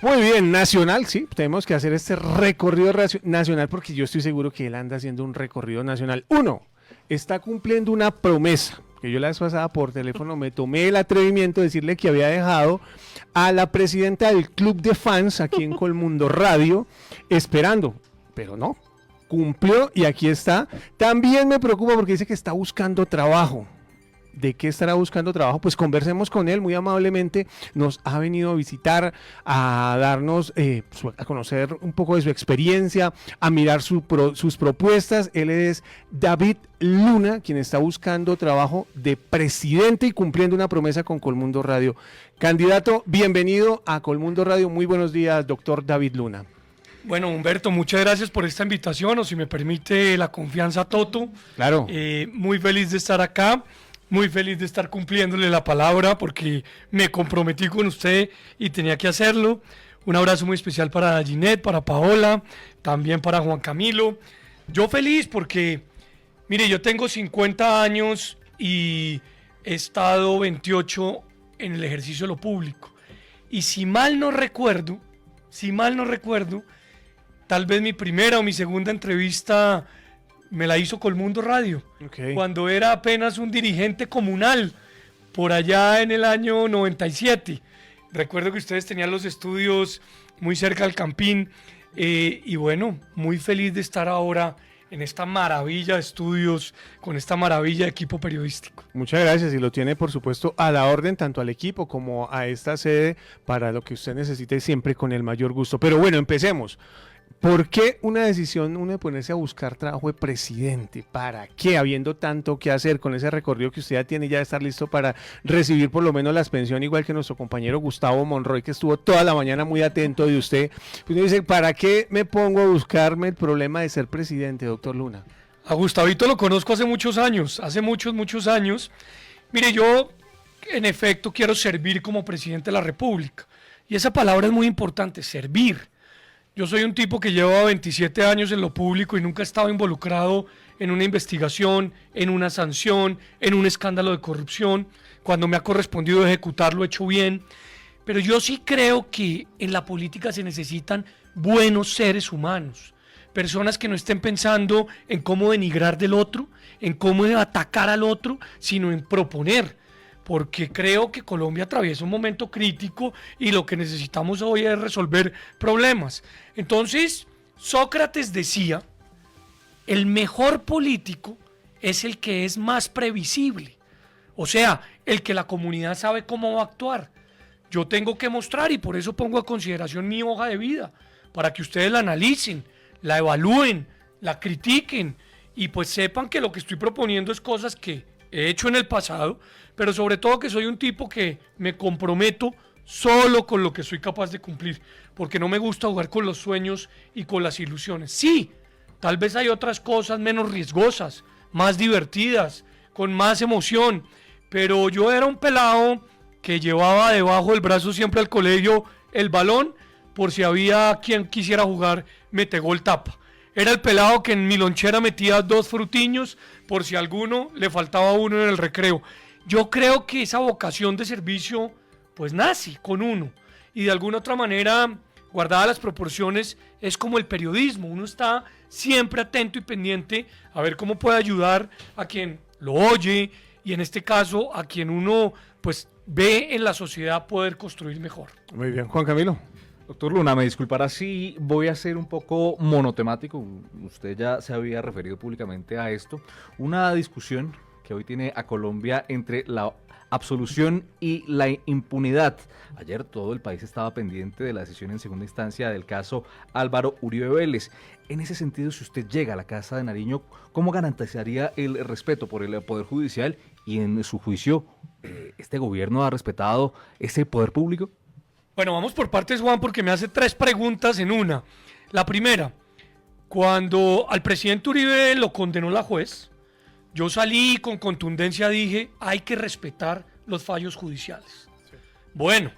Muy bien, nacional, sí, tenemos que hacer este recorrido nacional porque yo estoy seguro que él anda haciendo un recorrido nacional. Uno, está cumpliendo una promesa, que yo la vez pasada por teléfono me tomé el atrevimiento de decirle que había dejado a la presidenta del club de fans aquí en Colmundo Radio esperando, pero no, cumplió y aquí está. También me preocupa porque dice que está buscando trabajo. ¿De qué estará buscando trabajo? Pues conversemos con él muy amablemente. Nos ha venido a visitar, a darnos, a conocer un poco de su experiencia, a mirar sus propuestas. Él es David Luna, quien está buscando trabajo de presidente y cumpliendo una promesa con Colmundo Radio. Candidato, bienvenido a Colmundo Radio. Muy buenos días, doctor David Luna. Bueno, Humberto, muchas gracias por esta invitación, o si me permite la confianza, Toto. Claro. Muy feliz de estar acá. Muy feliz de estar cumpliéndole la palabra porque me comprometí con usted y tenía que hacerlo. Un abrazo muy especial para Ginette, para Paola, también para Juan Camilo. Yo feliz porque, mire, yo tengo 50 años y he estado 28 en el ejercicio de lo público. Y si mal no recuerdo, tal vez mi primera o mi segunda entrevista me la hizo Colmundo Radio, cuando era apenas un dirigente comunal, por allá en el año 97. Recuerdo que ustedes tenían los estudios muy cerca del Campín, y bueno, muy feliz de estar ahora en esta maravilla de estudios, con esta maravilla de equipo periodístico. Muchas gracias, y lo tiene por supuesto a la orden tanto al equipo como a esta sede para lo que usted necesite, siempre con el mayor gusto. Pero bueno, empecemos. ¿Por qué una decisión uno de ponerse a buscar trabajo de presidente? ¿Para qué? Habiendo tanto que hacer con ese recorrido que usted ya tiene, ya estar listo para recibir por lo menos las pensiones, igual que nuestro compañero Gustavo Monroy, que estuvo toda la mañana muy atento de usted. Pues uno dice, ¿para qué me pongo a buscarme el problema de ser presidente, doctor Luna? A Gustavito lo conozco hace muchos años, muchos años. Mire, yo en efecto quiero servir como presidente de la República. Y esa palabra es muy importante, servir. Yo soy un tipo que lleva 27 años en lo público y nunca he estado involucrado en una investigación, en una sanción, en un escándalo de corrupción. Cuando me ha correspondido ejecutar lo he hecho bien. Pero yo sí creo que en la política se necesitan buenos seres humanos. Personas que no estén pensando en cómo denigrar del otro, en cómo atacar al otro, sino en proponer. Porque creo que Colombia atraviesa un momento crítico y lo que necesitamos hoy es resolver problemas. Entonces, Sócrates decía, el mejor político es el que es más previsible. O sea, el que la comunidad sabe cómo va a actuar. Yo tengo que mostrar, y por eso pongo a consideración mi hoja de vida, para que ustedes la analicen, la evalúen, la critiquen y pues sepan que lo que estoy proponiendo es cosas que he hecho en el pasado, pero sobre todo que soy un tipo que me comprometo solo con lo que soy capaz de cumplir, porque no me gusta jugar con los sueños y con las ilusiones. Sí, tal vez hay otras cosas menos riesgosas, más divertidas, con más emoción, pero yo era un pelado que llevaba debajo del brazo siempre al colegio el balón, por si había quien quisiera jugar metegol tapa. Era el pelado que en mi lonchera metía 2 frutiños por si a alguno le faltaba uno en el recreo. Yo creo que esa vocación de servicio pues nace con uno y de alguna otra manera, guardadas las proporciones, es como el periodismo. Uno está siempre atento y pendiente a ver cómo puede ayudar a quien lo oye y en este caso a quien uno pues ve en la sociedad poder construir mejor. Muy bien, Juan Camilo. Doctor Luna, me disculpará si voy a ser un poco monotemático, usted ya se había referido públicamente a esto, una discusión que hoy tiene a Colombia entre la absolución y la impunidad. Ayer todo el país estaba pendiente de la decisión en segunda instancia del caso Álvaro Uribe Vélez. En ese sentido, si usted llega a la Casa de Nariño, ¿cómo garantizaría el respeto por el Poder Judicial y en su juicio, este gobierno ha respetado ese poder público? Bueno, vamos por partes, Juan, porque me hace 3 preguntas en una. La primera, cuando al presidente Uribe lo condenó la juez, yo salí con contundencia, dije, hay que respetar los fallos judiciales. Sí. Bueno,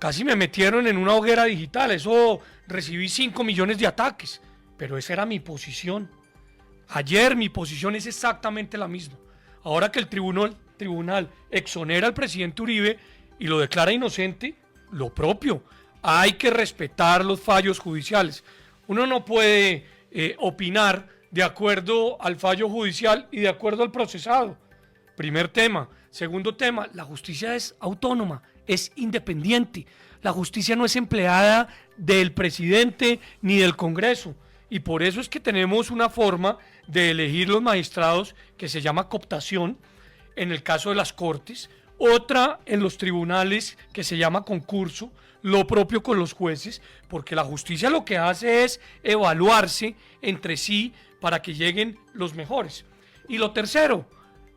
casi me metieron en una hoguera digital, eso recibí 5 millones de ataques, pero esa era mi posición. Ayer mi posición es exactamente la misma. Ahora que el tribunal exonera al presidente Uribe y lo declara inocente, lo propio. hay que respetar los fallos judiciales. Uno no puede opinar de acuerdo al fallo judicial y de acuerdo al procesado. Primer tema. Segundo tema, la justicia es autónoma, es independiente. La justicia no es empleada del presidente ni del Congreso. Y por eso es que tenemos una forma de elegir los magistrados que se llama cooptación en el caso de las Cortes, otra en los tribunales que se llama concurso, lo propio con los jueces, porque la justicia lo que hace es evaluarse entre sí para que lleguen los mejores. Y lo tercero,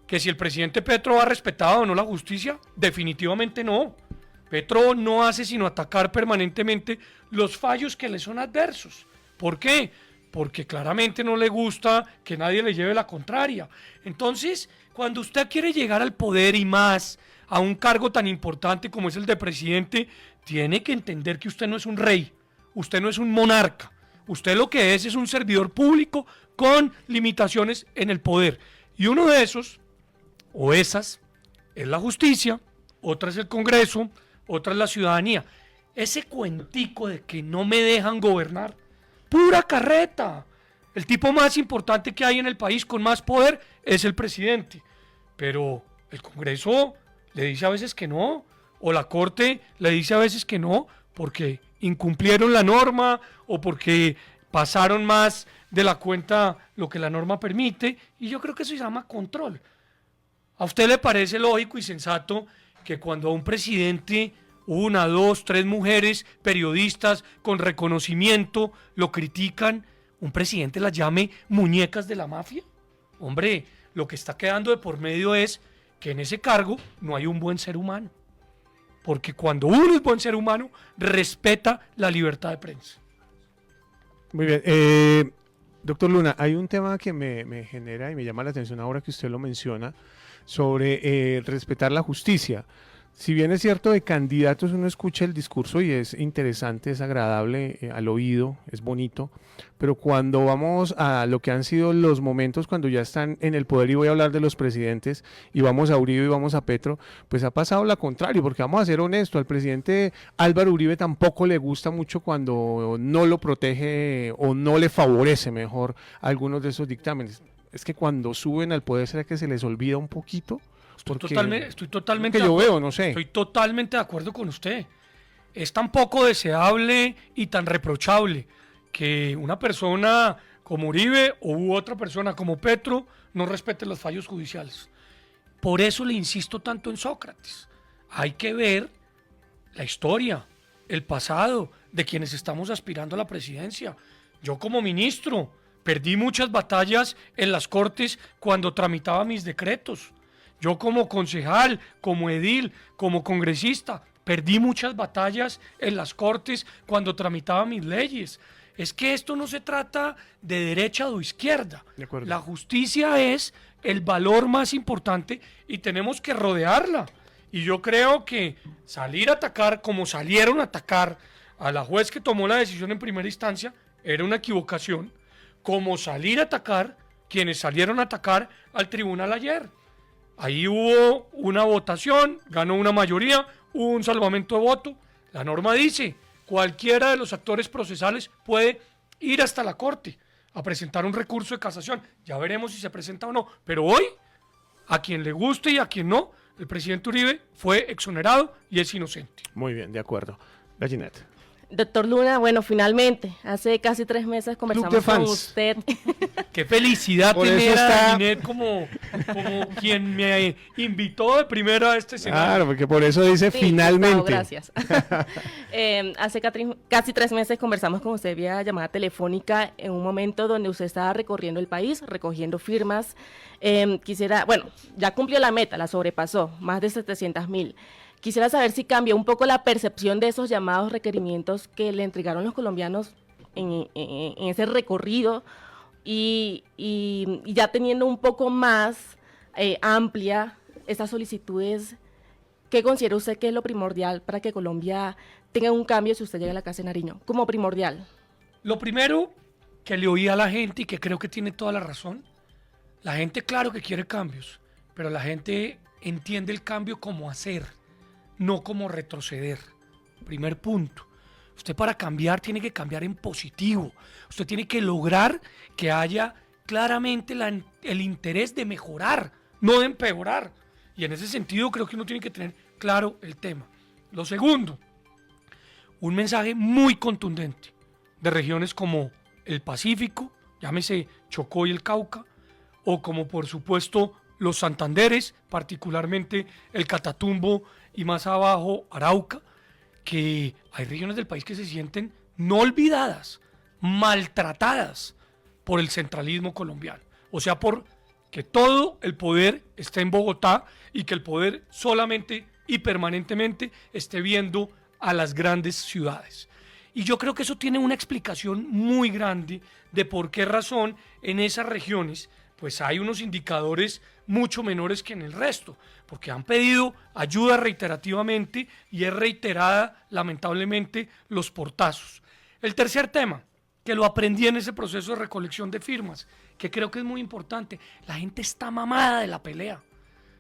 que si el presidente Petro ha respetado o no la justicia, definitivamente no. Petro no hace sino atacar permanentemente los fallos que le son adversos. ¿Por qué? Porque claramente no le gusta que nadie le lleve la contraria. Entonces, cuando usted quiere llegar al poder y más a un cargo tan importante como es el de presidente, tiene que entender que usted no es un rey, usted no es un monarca, usted lo que es un servidor público con limitaciones en el poder. Y uno de esos, o esas, es la justicia, otra es el Congreso, otra es la ciudadanía. Ese cuentico de que no me dejan gobernar, pura carreta. El tipo más importante que hay en el país con más poder es el presidente. Pero el Congreso le dice a veces que no, o la Corte le dice a veces que no, porque incumplieron la norma o porque pasaron más de la cuenta lo que la norma permite, y yo creo que eso se llama control. ¿A usted le parece lógico y sensato que cuando a un presidente, una, dos, tres mujeres, periodistas con reconocimiento, lo critican, un presidente las llame muñecas de la mafia? Hombre, lo que está quedando de por medio es que en ese cargo no hay un buen ser humano. Porque cuando uno es buen ser humano, respeta la libertad de prensa. Muy bien. Doctor Luna, hay un tema que me genera y me llama la atención ahora que usted lo menciona, sobre respetar la justicia. Si bien es cierto, de candidatos uno escucha el discurso y es interesante, es agradable al oído, es bonito, pero cuando vamos a lo que han sido los momentos cuando ya están en el poder, y voy a hablar de los presidentes, y vamos a Uribe y vamos a Petro, pues ha pasado lo contrario, porque vamos a ser honestos, al presidente Álvaro Uribe tampoco le gusta mucho cuando no lo protege o no le favorece mejor algunos de esos dictámenes. Es que cuando suben al poder, ¿será que se les olvida un poquito? Estoy totalmente que yo veo, no sé. Estoy totalmente de acuerdo con usted. Es tan poco deseable y tan reprochable que una persona como Uribe u otra persona como Petro no respete los fallos judiciales. Por eso le insisto tanto en Sócrates. Hay que ver la historia, el pasado de quienes estamos aspirando a la presidencia. Yo como ministro perdí muchas batallas en las Cortes cuando tramitaba mis decretos. Yo como concejal, como edil, como congresista, perdí muchas batallas en las Cortes cuando tramitaba mis leyes. Es que esto no se trata de derecha o izquierda. La justicia es el valor más importante y tenemos que rodearla. Y yo creo que salir a atacar como salieron a atacar a la juez que tomó la decisión en primera instancia era una equivocación, como salir a atacar quienes salieron a atacar al tribunal ayer. Ahí hubo una votación, ganó una mayoría, hubo un salvamento de voto. La norma dice, cualquiera de los actores procesales puede ir hasta la Corte a presentar un recurso de casación. Ya veremos si se presenta o no. Pero hoy, a quien le guste y a quien no, el presidente Uribe fue exonerado y es inocente. Muy bien, de acuerdo. Gallinet. Doctor Luna, bueno, finalmente, hace casi 3 meses conversamos con usted. Qué felicidad Por tener eso a está- Ginette como quien me invitó de primera a este escenario. Claro, porque por eso dice Sí, finalmente. Gustavo, gracias. Hace casi 3 meses conversamos con usted vía llamada telefónica en un momento donde usted estaba recorriendo el país, recogiendo firmas. Ya cumplió la meta, la sobrepasó, más de 700,000. Quisiera saber si cambió un poco la percepción de esos llamados requerimientos que le entregaron los colombianos en ese recorrido y ya teniendo un poco más amplia estas solicitudes. ¿Qué considera usted que es lo primordial para que Colombia tenga un cambio si usted llega a la Casa de Nariño? Como primordial. Lo primero que le oí a la gente y que creo que tiene toda la razón, la gente claro que quiere cambios, pero la gente entiende el cambio como hacer, no como retroceder. Primer punto. Usted para cambiar tiene que cambiar en positivo. Usted tiene que lograr que haya claramente el interés de mejorar, no de empeorar. Y en ese sentido creo que uno tiene que tener claro el tema. Lo segundo, un mensaje muy contundente de regiones como el Pacífico, llámese Chocó y el Cauca, o como por supuesto los Santanderes, particularmente el Catatumbo y más abajo Arauca, que hay regiones del país que se sienten no olvidadas, maltratadas por el centralismo colombiano. O sea, por que todo el poder esté en Bogotá y que el poder solamente y permanentemente esté viendo a las grandes ciudades. Y yo creo que eso tiene una explicación muy grande de por qué razón en esas regiones pues hay unos indicadores mucho menores que en el resto, porque han pedido ayuda reiterativamente y es reiterada lamentablemente los portazos. El tercer tema, que lo aprendí en ese proceso de recolección de firmas, que creo que es muy importante, la gente está mamada de la pelea.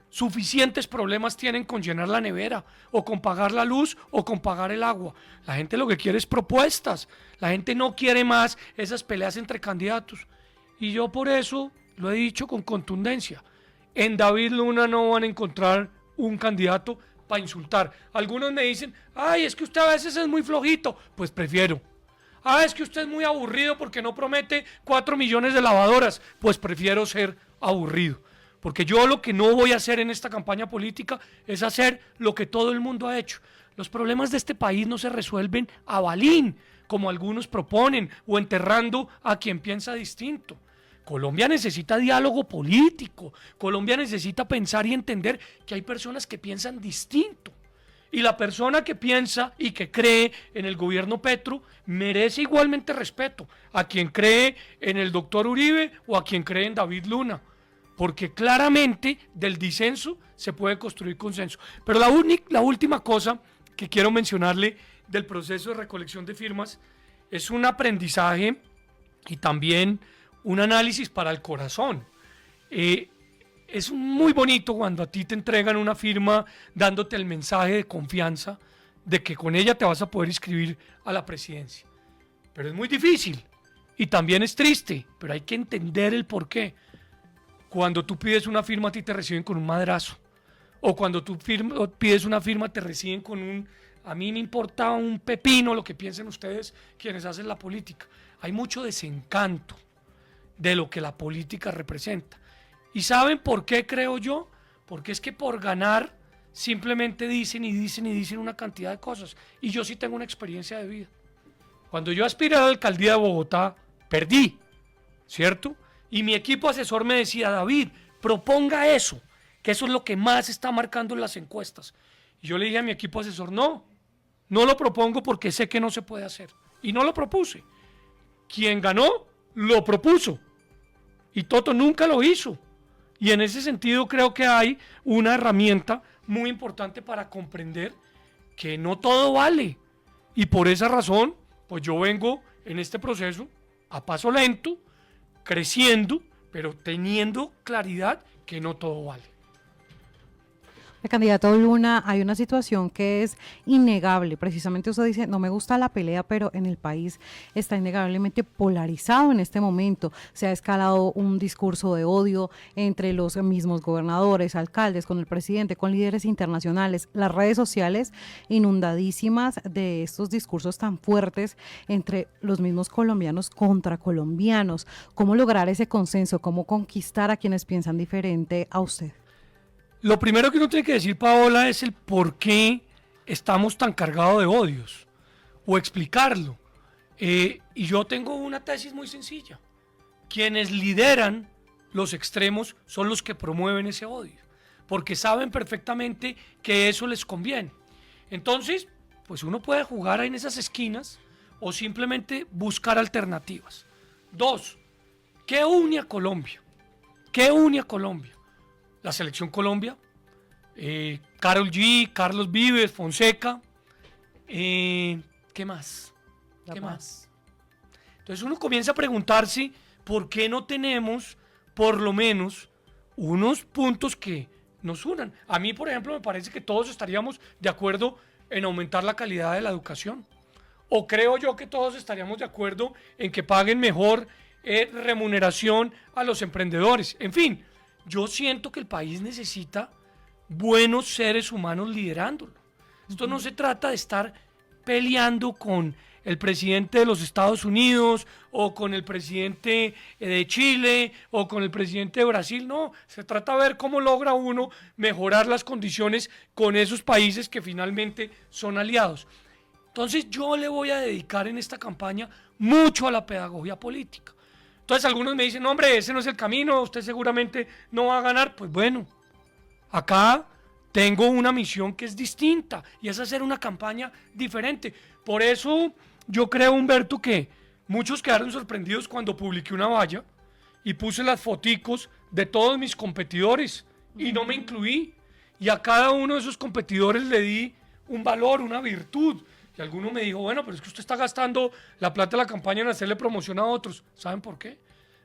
Suficientes problemas tienen con llenar la nevera, o con pagar la luz, o con pagar el agua. La gente lo que quiere es propuestas. La gente no quiere más esas peleas entre candidatos. Y yo por eso lo he dicho con contundencia. En David Luna no van a encontrar un candidato para insultar. Algunos me dicen, ay, es que usted a veces es muy flojito. Pues prefiero. Ah, es que usted es muy aburrido porque no promete 4 millones de lavadoras. Pues prefiero ser aburrido. Porque yo lo que no voy a hacer en esta campaña política es hacer lo que todo el mundo ha hecho. Los problemas de este país no se resuelven a balín, como algunos proponen, o enterrando a quien piensa distinto. Colombia necesita diálogo político. Colombia necesita pensar y entender que hay personas que piensan distinto. Y la persona que piensa y que cree en el gobierno Petro merece igualmente respeto a quien cree en el doctor Uribe o a quien cree en David Luna. Porque claramente del disenso se puede construir consenso. Pero la última cosa que quiero mencionarle del proceso de recolección de firmas es un aprendizaje y también un análisis para el corazón. Es muy bonito cuando a ti te entregan una firma dándote el mensaje de confianza de que con ella te vas a poder inscribir a la presidencia. Pero es muy difícil y también es triste, pero hay que entender el porqué. Cuando tú pides una firma a ti te reciben con un madrazo. O cuando tú pides una firma te reciben con un... A mí me importa un pepino lo que piensen ustedes quienes hacen la política. Hay mucho desencanto de lo que la política representa. ¿Y saben por qué creo yo? Porque es que por ganar simplemente dicen y dicen y dicen una cantidad de cosas. Y yo sí tengo una experiencia de vida. Cuando yo aspiré a la alcaldía de Bogotá, perdí, ¿cierto? Y mi equipo asesor me decía, David, proponga eso, que eso es lo que más está marcando en las encuestas. Y yo le dije a mi equipo asesor, no lo propongo porque sé que no se puede hacer. Y no lo propuse. Quien ganó, lo propuso. Y Toto nunca lo hizo. Y en ese sentido creo que hay una herramienta muy importante para comprender que no todo vale. Y por esa razón, pues yo vengo en este proceso a paso lento, creciendo, pero teniendo claridad que no todo vale. Candidato Luna, hay una situación que es innegable. Precisamente usted dice, no me gusta la pelea, pero en el país está innegablemente polarizado en este momento. Se ha escalado un discurso de odio entre los mismos gobernadores, alcaldes, con el presidente, con líderes internacionales. Las redes sociales inundadísimas de estos discursos tan fuertes entre los mismos colombianos contra colombianos. ¿Cómo lograr ese consenso? ¿Cómo conquistar a quienes piensan diferente a usted? Lo primero que uno tiene que decir, Paola, es el por qué estamos tan cargados de odios, o explicarlo. Y yo tengo una tesis muy sencilla. Quienes lideran los extremos son los que promueven ese odio, porque saben perfectamente que eso les conviene. Entonces, pues uno puede jugar en esas esquinas o simplemente buscar alternativas. 2, ¿qué une a Colombia? ¿Qué une a Colombia? La Selección Colombia, Karol G, Carlos Vives, Fonseca, ¿qué más? ¿Qué más? Entonces uno comienza a preguntarse por qué no tenemos por lo menos unos puntos que nos unan. A mí, por ejemplo, me parece que todos estaríamos de acuerdo en aumentar la calidad de la educación. o creo yo que todos estaríamos de acuerdo en que paguen mejor remuneración a los emprendedores. En fin, yo siento que el país necesita buenos seres humanos liderándolo. Esto no se trata de estar peleando con el presidente de los Estados Unidos o con el presidente de Chile o con el presidente de Brasil, no, se trata de ver cómo logra uno mejorar las condiciones con esos países que finalmente son aliados. Entonces yo le voy a dedicar en esta campaña mucho a la pedagogía política. Entonces algunos me dicen, no, hombre, ese no es el camino, usted seguramente no va a ganar. Pues bueno, acá tengo una misión que es distinta y es hacer una campaña diferente. Por eso yo creo, Humberto, que muchos quedaron sorprendidos cuando publiqué una valla y puse las foticos de todos mis competidores y no me incluí. Y a cada uno de esos competidores le di un valor, una virtud. Y alguno me dijo, bueno, pero es que usted está gastando la plata de la campaña en hacerle promoción a otros. ¿Saben por qué?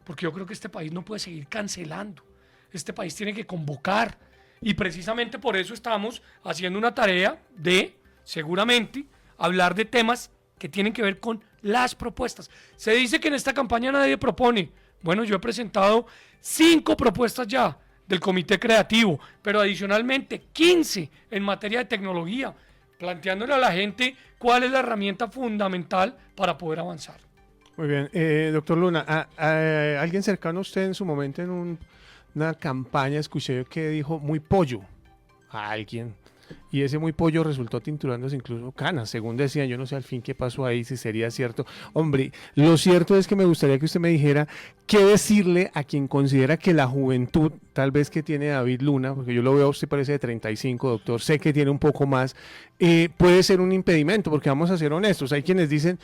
Porque yo creo que este país no puede seguir cancelando. Este país tiene que convocar. Y precisamente por eso estamos haciendo una tarea de, seguramente, hablar de temas que tienen que ver con las propuestas. Se dice que en esta campaña nadie propone. Bueno, yo he presentado 5 propuestas ya del comité creativo, pero adicionalmente 15 en materia de tecnología, planteándole a la gente cuál es la herramienta fundamental para poder avanzar. Muy bien. Doctor Luna, alguien cercano a usted en su momento en una campaña escuché que dijo muy pollo a alguien. Y ese muy pollo resultó tinturándose incluso canas, según decían. Yo no sé al fin qué pasó ahí, si sería cierto. Hombre, lo cierto es que me gustaría que usted me dijera qué decirle a quien considera que la juventud, tal vez que tiene David Luna, porque yo lo veo a usted parece de 35, doctor, sé que tiene un poco más, puede ser un impedimento, porque vamos a ser honestos. Hay quienes dicen,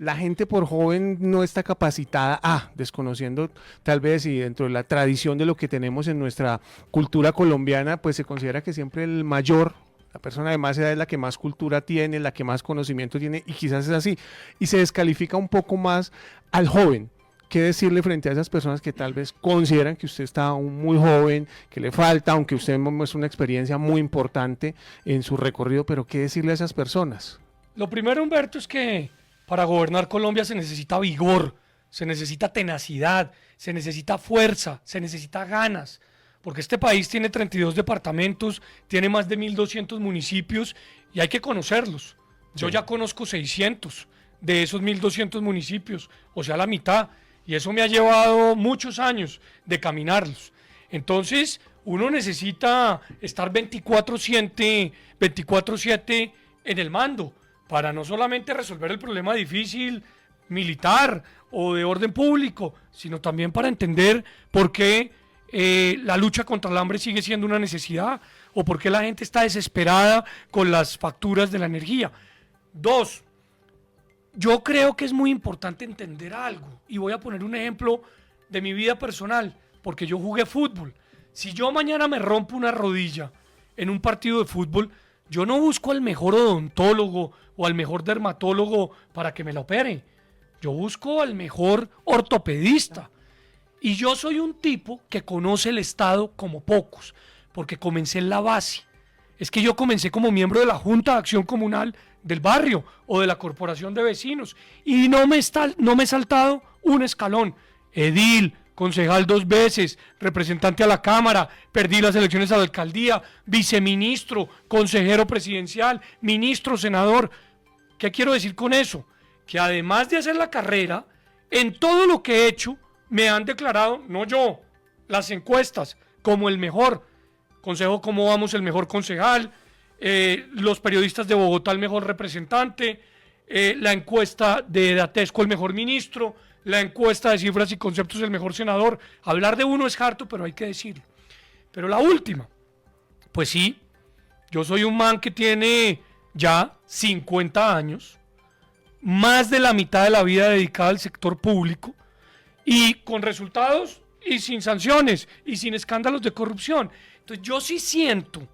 la gente por joven no está capacitada, desconociendo tal vez y dentro de la tradición de lo que tenemos en nuestra cultura colombiana, pues se considera que siempre el mayor, la persona de más edad es la que más cultura tiene, la que más conocimiento tiene, y quizás es así. Y se descalifica un poco más al joven. ¿Qué decirle frente a esas personas que tal vez consideran que usted está aún muy joven, que le falta, aunque usted muestra una experiencia muy importante en su recorrido, pero qué decirle a esas personas? Lo primero, Humberto, es que para gobernar Colombia se necesita vigor, se necesita tenacidad, se necesita fuerza, se necesita ganas. Porque este país tiene 32 departamentos, tiene más de 1.200 municipios y hay que conocerlos. Yo ya conozco 600 de esos 1.200 municipios, o sea, la mitad, y eso me ha llevado muchos años de caminarlos. Entonces, uno necesita estar 24/7 en el mando, para no solamente resolver el problema difícil militar o de orden público, sino también para entender por qué la lucha contra el hambre sigue siendo una necesidad o por qué la gente está desesperada con las facturas de la energía. 2, yo creo que es muy importante entender algo y voy a poner un ejemplo de mi vida personal, porque yo jugué fútbol. Si yo mañana me rompo una rodilla en un partido de fútbol, yo no busco al mejor odontólogo o al mejor dermatólogo para que me la opere. Yo busco al mejor ortopedista. Y yo soy un tipo que conoce el Estado como pocos, porque comencé en la base. Es que yo comencé como miembro de la Junta de Acción Comunal del barrio o de la Corporación de Vecinos y no me he saltado un escalón. Edil, concejal 2 veces, representante a la Cámara, perdí las elecciones a la alcaldía, viceministro, consejero presidencial, ministro, senador. ¿Qué quiero decir con eso? Que además de hacer la carrera, en todo lo que he hecho, me han declarado, no yo, las encuestas, como el mejor. Consejo Cómo Vamos, el mejor concejal. Los periodistas de Bogotá, el mejor representante. La encuesta de Datesco, el mejor ministro. La encuesta de Cifras y Conceptos, el mejor senador. Hablar de uno es harto, pero hay que decirlo. Pero la última, pues sí, yo soy un man que tiene ya 50 años, más de la mitad de la vida dedicada al sector público, y con resultados y sin sanciones y sin escándalos de corrupción. Entonces yo sí siento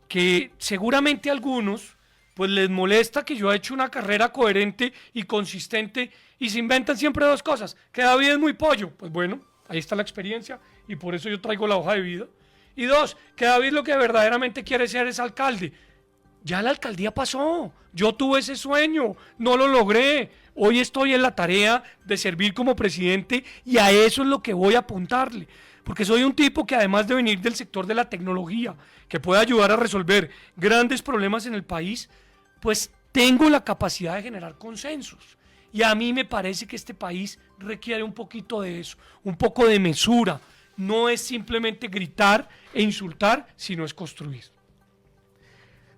que seguramente a algunos pues les molesta que yo he hecho una carrera coherente y consistente y se inventan siempre 2 cosas, que David es muy pollo. Pues bueno, ahí está la experiencia y por eso yo traigo la hoja de vida. Y 2, que David lo que verdaderamente quiere ser es alcalde. ya la alcaldía pasó. Yo tuve ese sueño, no lo logré. Hoy estoy en la tarea de servir como presidente y a eso es lo que voy a apuntarle. Porque soy un tipo que además de venir del sector de la tecnología, que puede ayudar a resolver grandes problemas en el país, pues tengo la capacidad de generar consensos. Y a mí me parece que este país requiere un poquito de eso, un poco de mesura. No es simplemente gritar e insultar, sino es construir.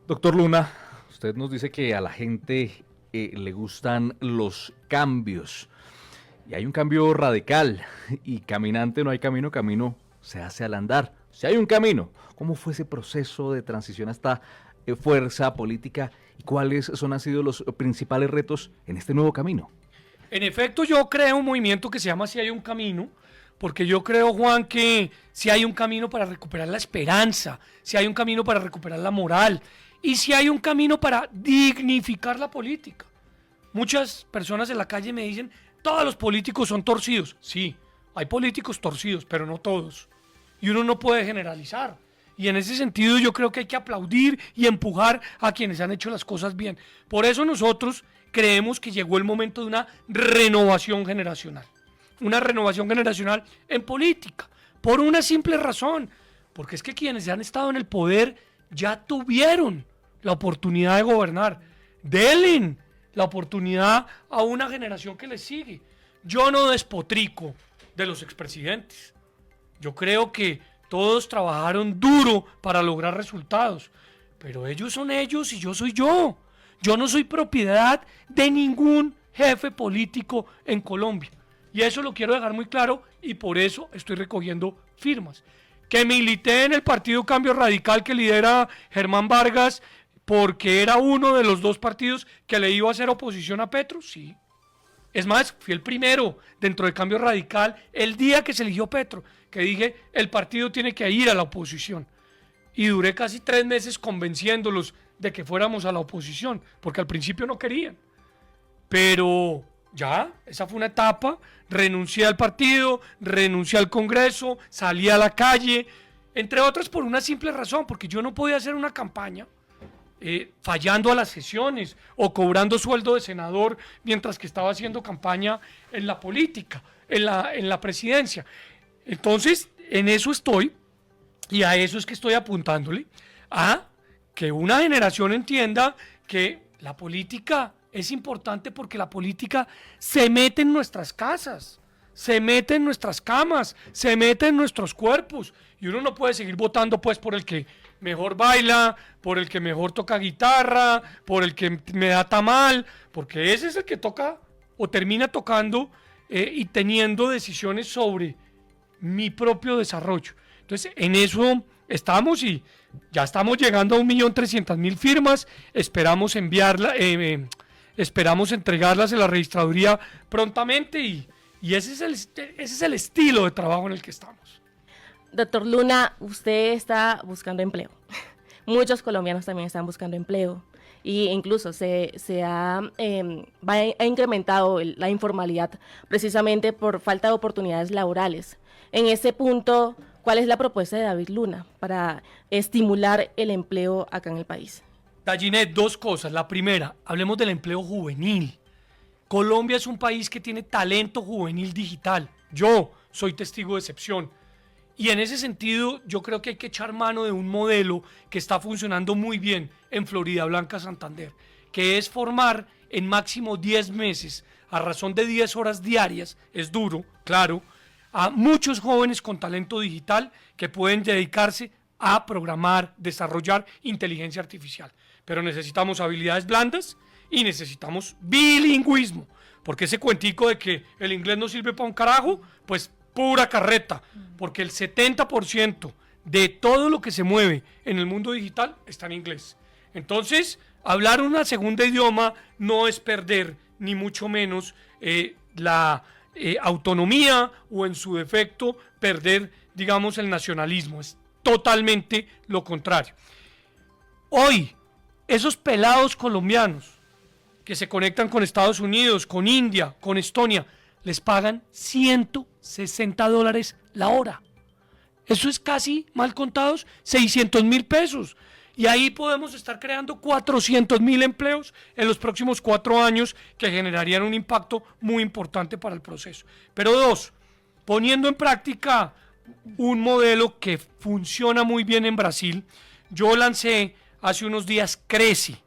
Doctor Luna, usted nos dice que a la gente le gustan los cambios. Y hay un cambio radical. Y caminante no hay camino, camino se hace al andar. Si hay un camino, ¿cómo fue ese proceso de transición a esta fuerza política? ¿Y cuáles han sido los principales retos en este nuevo camino? En efecto, yo creo un movimiento que se llama Si hay un camino, porque yo creo, Juan, que si hay un camino para recuperar la esperanza, si hay un camino para recuperar la moral, y si hay un camino para dignificar la política. Muchas personas en la calle me dicen, todos los políticos son torcidos. Sí, hay políticos torcidos, pero no todos. Y uno no puede generalizar. Y en ese sentido yo creo que hay que aplaudir y empujar a quienes han hecho las cosas bien. Por eso nosotros creemos que llegó el momento de una renovación generacional. Una renovación generacional en política. Por una simple razón. Porque es que quienes han estado en el poder ya tuvieron la oportunidad de gobernar. Denle la oportunidad a una generación que les sigue. Yo no despotrico de los expresidentes. Yo creo que todos trabajaron duro para lograr resultados, pero ellos son ellos y yo soy yo. Yo no soy propiedad de ningún jefe político en Colombia. Y eso lo quiero dejar muy claro y por eso estoy recogiendo firmas. Que milité en el Partido Cambio Radical que lidera Germán Vargas porque era uno de los dos partidos que le iba a hacer oposición a Petro, sí. Es más, fui el primero dentro del Cambio Radical el día que se eligió Petro, que dije, el partido tiene que ir a la oposición. Y duré casi 3 meses convenciéndolos de que fuéramos a la oposición, porque al principio no querían. Pero ya, esa fue una etapa, renuncié al partido, renuncié al Congreso, salí a la calle, entre otras por una simple razón, porque yo no podía hacer una campaña fallando a las sesiones o cobrando sueldo de senador mientras que estaba haciendo campaña en la política, en la presidencia. Entonces, en eso estoy y a eso es que estoy apuntándole, a que una generación entienda que la política es importante porque la política se mete en nuestras casas, se mete en nuestras camas, se mete en nuestros cuerpos y uno no puede seguir votando pues por el que mejor baila, por el que mejor toca guitarra, por el que me da tamal, porque ese es el que toca o termina tocando y teniendo decisiones sobre mi propio desarrollo. Entonces, en eso estamos y ya estamos llegando a 1.300.000 firmas, esperamos esperamos entregarlas en la registraduría prontamente y ese es el estilo de trabajo en el que estamos. Doctor Luna, usted está buscando empleo. Muchos colombianos también están buscando empleo. Y incluso ha incrementado la informalidad precisamente por falta de oportunidades laborales. En ese punto, ¿cuál es la propuesta de David Luna para estimular el empleo acá en el país? Dayinet, 2 cosas. La primera, hablemos del empleo juvenil. Colombia es un país que tiene talento juvenil digital. Yo soy testigo de excepción. Y en ese sentido, yo creo que hay que echar mano de un modelo que está funcionando muy bien en Florida Blanca, Santander, que es formar en máximo 10 meses, a razón de 10 horas diarias, es duro, claro, a muchos jóvenes con talento digital que pueden dedicarse a programar, desarrollar inteligencia artificial. Pero necesitamos habilidades blandas y necesitamos bilingüismo, porque ese cuentico de que el inglés no sirve para un carajo, pues pura carreta, porque el 70% de todo lo que se mueve en el mundo digital está en inglés. Entonces, hablar una segunda idioma no es perder, ni mucho menos la autonomía o en su defecto perder, digamos, el nacionalismo. Es totalmente lo contrario. Hoy, esos pelados colombianos que se conectan con Estados Unidos, con India, con Estonia, les pagan $160 la hora. Eso es casi, mal contados, 600.000 pesos. Y ahí podemos estar creando 400.000 empleos en los próximos 4 años que generarían un impacto muy importante para el proceso. Pero 2, poniendo en práctica un modelo que funciona muy bien en Brasil, yo lancé hace unos días Crece.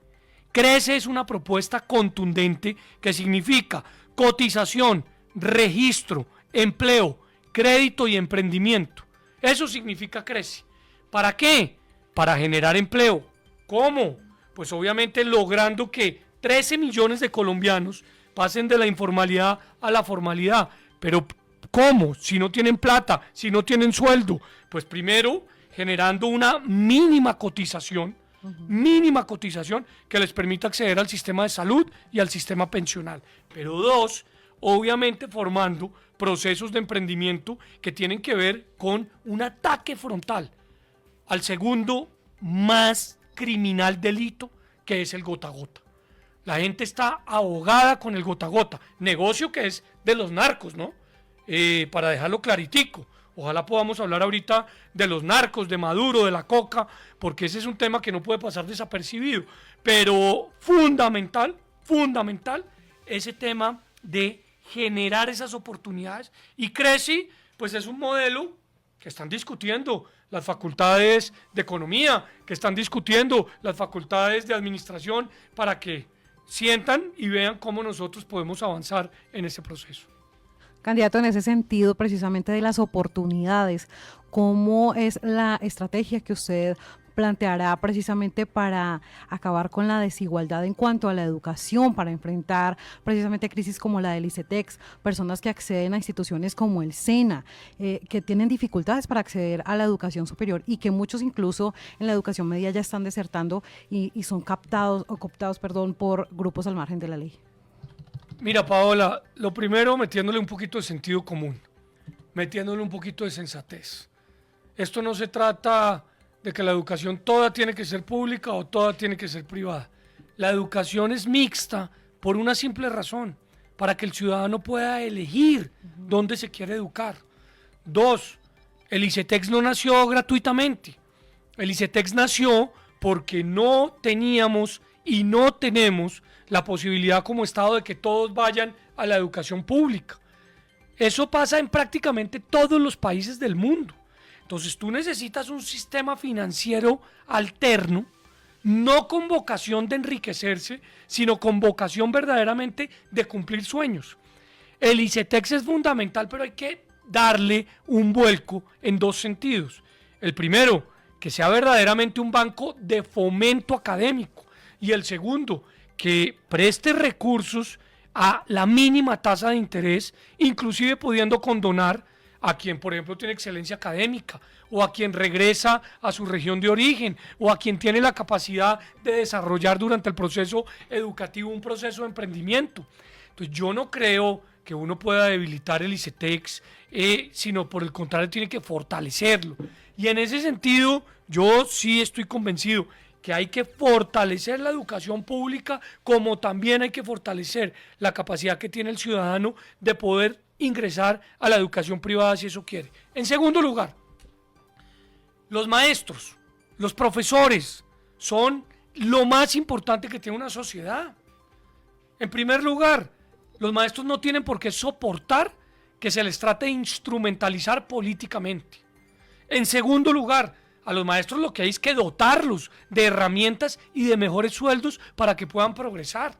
Crece es una propuesta contundente que significa cotización, registro, empleo, crédito y emprendimiento. Eso significa Crece. ¿Para qué? Para generar empleo. ¿Cómo? Pues obviamente logrando que 13 millones de colombianos pasen de la informalidad a la formalidad. Pero ¿cómo? Si no tienen plata, si no tienen sueldo. Pues primero generando una mínima cotización que les permita acceder al sistema de salud y al sistema pensional. Pero 2, obviamente formando procesos de emprendimiento que tienen que ver con un ataque frontal al segundo más criminal delito, que es el gota a gota. La gente está ahogada con el gota a gota, negocio que es de los narcos, ¿no? Para dejarlo claritico. Ojalá podamos hablar ahorita de los narcos, de Maduro, de la coca, porque ese es un tema que no puede pasar desapercibido. Pero fundamental, ese tema de generar esas oportunidades. Y Crece, pues es un modelo que están discutiendo las facultades de economía, que están discutiendo las facultades de administración, para que sientan y vean cómo nosotros podemos avanzar en ese proceso. Candidato, en ese sentido, precisamente de las oportunidades, ¿cómo es la estrategia que usted planteará precisamente para acabar con la desigualdad en cuanto a la educación, para enfrentar precisamente crisis como la del ICETEX, personas que acceden a instituciones como el SENA, que tienen dificultades para acceder a la educación superior y que muchos incluso en la educación media ya están desertando y son cooptados por grupos al margen de la ley? Mira, Paola, lo primero, metiéndole un poquito de sentido común, metiéndole un poquito de sensatez. Esto no se trata de que la educación toda tiene que ser pública o toda tiene que ser privada. La educación es mixta por una simple razón, para que el ciudadano pueda elegir dónde se quiere educar. 2, el ICETEX no nació gratuitamente. El ICETEX nació porque no teníamos y no tenemos la posibilidad como Estado de que todos vayan a la educación pública. Eso pasa en prácticamente todos los países del mundo. Entonces tú necesitas un sistema financiero alterno, no con vocación de enriquecerse, sino con vocación verdaderamente de cumplir sueños. El ICETEX es fundamental, pero hay que darle un vuelco en 2 sentidos. El primero, que sea verdaderamente un banco de fomento académico. Y el segundo, que preste recursos a la mínima tasa de interés, inclusive pudiendo condonar a quien, por ejemplo, tiene excelencia académica, o a quien regresa a su región de origen, o a quien tiene la capacidad de desarrollar durante el proceso educativo un proceso de emprendimiento. Entonces yo no creo que uno pueda debilitar el ICETEX, sino por el contrario tiene que fortalecerlo. Y en ese sentido yo sí estoy convencido que hay que fortalecer la educación pública, como también hay que fortalecer la capacidad que tiene el ciudadano de poder ingresar a la educación privada si eso quiere. En segundo lugar, los maestros, los profesores son lo más importante que tiene una sociedad. En primer lugar, los maestros no tienen por qué soportar que se les trate de instrumentalizar políticamente. En segundo lugar, a los maestros lo que hay es que dotarlos de herramientas y de mejores sueldos para que puedan progresar.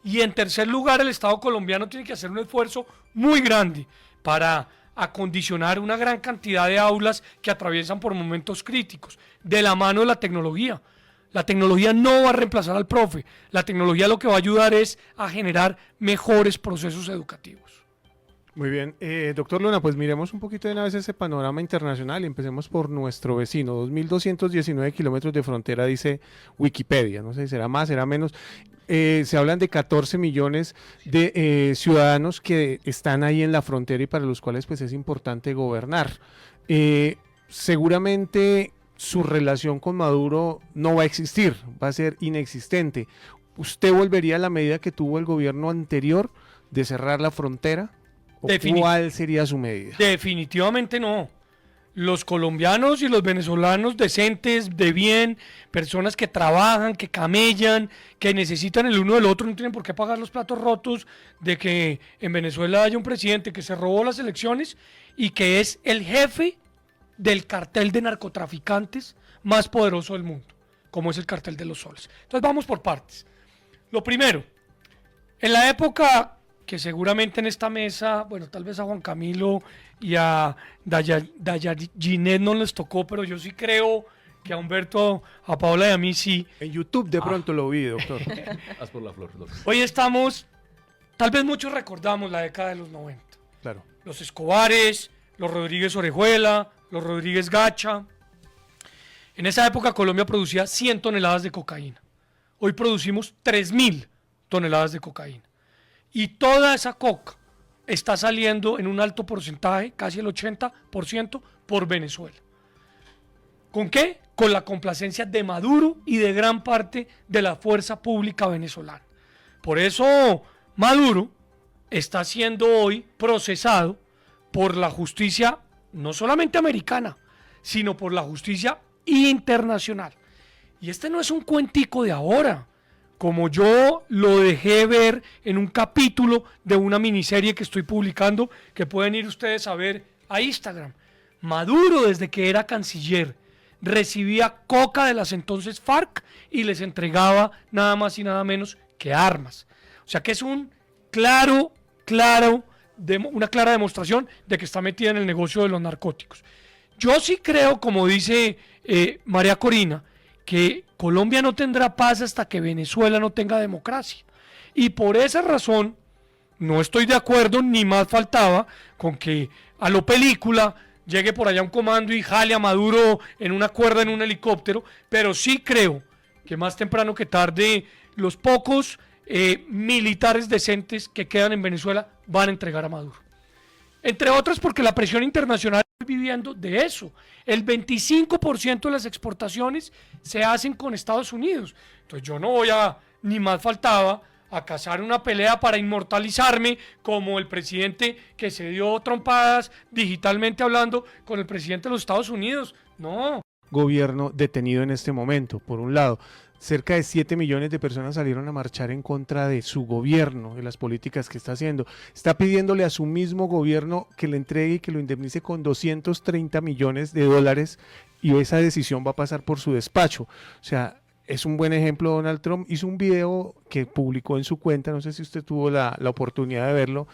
Y en tercer lugar, el Estado colombiano tiene que hacer un esfuerzo muy grande para acondicionar una gran cantidad de aulas que atraviesan por momentos críticos, de la mano de la tecnología. La tecnología no va a reemplazar al profe, la tecnología lo que va a ayudar es a generar mejores procesos educativos. Muy bien, doctor Luna, pues miremos un poquito de una vez ese panorama internacional y empecemos por nuestro vecino. 2.219 kilómetros de frontera, dice Wikipedia, no sé si será más, será menos. Se hablan de 14 millones de ciudadanos que están ahí en la frontera y para los cuales pues es importante gobernar. Seguramente su relación con Maduro no va a existir, va a ser inexistente. ¿Usted volvería a la medida que tuvo el gobierno anterior de cerrar la frontera? ¿Cuál sería su medida? Definitivamente no. los colombianos y los venezolanos decentes, de bien, personas que trabajan, que camellan, que necesitan el uno del otro, no tienen por qué pagar los platos rotos de que en Venezuela haya un presidente que se robó las elecciones y que es el jefe del cartel de narcotraficantes más poderoso del mundo, como es el cartel de los soles. Entonces vamos por partes. Lo primero, en la época que seguramente en esta mesa, bueno, tal vez a Juan Camilo y a Dayaginet no les tocó, pero yo sí creo que a Humberto, a Paola y a mí sí. En YouTube de pronto lo vi, doctor. Haz por la flor, doctor. Hoy estamos, tal vez muchos recordamos la década de los 90. Claro. Los Escobares, los Rodríguez Orejuela, los Rodríguez Gacha. En esa época Colombia producía 100 toneladas de cocaína. Hoy producimos 3.000 toneladas de cocaína. Y toda esa coca está saliendo en un alto porcentaje, casi el 80%, por Venezuela. ¿Con qué? Con la complacencia de Maduro y de gran parte de la fuerza pública venezolana. Por eso Maduro está siendo hoy procesado por la justicia, no solamente americana, sino por la justicia internacional. Y este no es un cuentico de ahora, como yo lo dejé ver en un capítulo de una miniserie que estoy publicando, que pueden ir ustedes a ver a Instagram. Maduro, desde que era canciller, recibía coca de las entonces FARC y les entregaba nada más y nada menos que armas. O sea que es una clara demostración de que está metida en el negocio de los narcóticos. Yo sí creo, como dice María Corina, que Colombia no tendrá paz hasta que Venezuela no tenga democracia. Y por esa razón no estoy de acuerdo, ni más faltaba, con que a lo película llegue por allá un comando y jale a Maduro en una cuerda en un helicóptero, pero sí creo que más temprano que tarde los pocos militares decentes que quedan en Venezuela van a entregar a Maduro. Entre otras porque la presión internacional está viviendo de eso. El 25% de las exportaciones se hacen con Estados Unidos. Entonces yo no voy a, ni más faltaba, a cazar una pelea para inmortalizarme como el presidente que se dio trompadas digitalmente hablando con el presidente de los Estados Unidos. No. Gobierno detenido en este momento, por un lado. Cerca de 7 millones de personas salieron a marchar en contra de su gobierno, de las políticas que está haciendo. Está pidiéndole a su mismo gobierno que le entregue y que lo indemnice con 230 millones de dólares y esa decisión va a pasar por su despacho. O sea, es un buen ejemplo. Donald Trump hizo un video que publicó en su cuenta, no sé si usted tuvo la oportunidad de verlo,